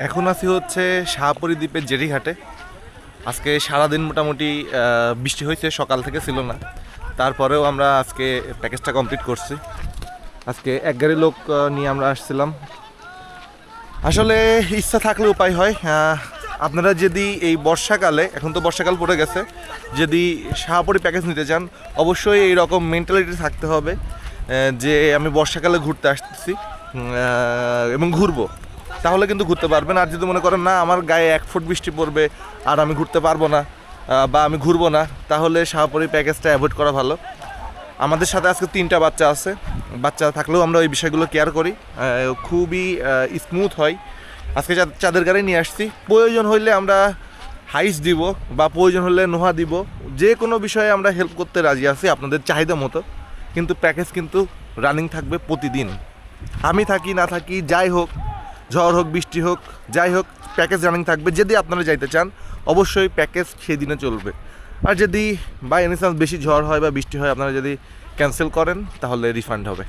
এখন আছি হচ্ছে শাহপরী দ্বীপের জেরিঘাটে। আজকে সারাদিন মোটামুটি বৃষ্টি হয়েছে, সকাল থেকে ছিল না। তারপরেও আমরা আজকে প্যাকেজটা কমপ্লিট করছি। আজকে এক গাড়ি লোক নিয়ে আমরা আসছিলাম। আসলে ইচ্ছা থাকলে উপায় হয়। আপনারা যদি এই বর্ষাকালে, এখন তো বর্ষাকাল পড়ে গেছে, যদি শাহপরী প্যাকেজ নিতে চান অবশ্যই এই রকম মেন্টালিটি থাকতে হবে যে আমি বর্ষাকালে ঘুরতে আসতেছি এবং ঘুরবো, তাহলে কিন্তু ঘুরতে পারবেন। আর যদি মনে করেন না আমার গায়ে 1 ফুট বৃষ্টি পড়বে আর আমি ঘুরতে পারবো না বা আমি ঘুরবো না, তাহলে শাহপরী প্যাকেজটা অ্যাভয়েড করা ভালো। আমাদের সাথে আজকে 3টা বাচ্চা আছে। বাচ্চা থাকলেও আমরা ওই বিষয়গুলো কেয়ার করি, খুবই স্মুথ হয়। আজকে চাঁদের গাড়ি নিয়ে আসছি, প্রয়োজন হইলে আমরা হাইস দিব বা প্রয়োজন হলে নোহা দিব, যে কোনো বিষয়ে আমরা হেল্প করতে রাজি আছি আপনাদের চাহিদা মতো। কিন্তু প্যাকেজ কিন্তু রানিং থাকবে প্রতিদিন, আমি থাকি না থাকি যাই হোক, ঝড় হোক বৃষ্টি হোক যাই হোক, প্যাকেজ রানিং থাকবে। যদি আপনারা যাইতে চান অবশ্যই প্যাকেজ সেদিনে চলবে। আর যদি বাই এনি চান্স বেশি ঝড় হয় বা বৃষ্টি হয়, আপনারা যদি ক্যান্সেল করেন তাহলে রিফান্ড হবে।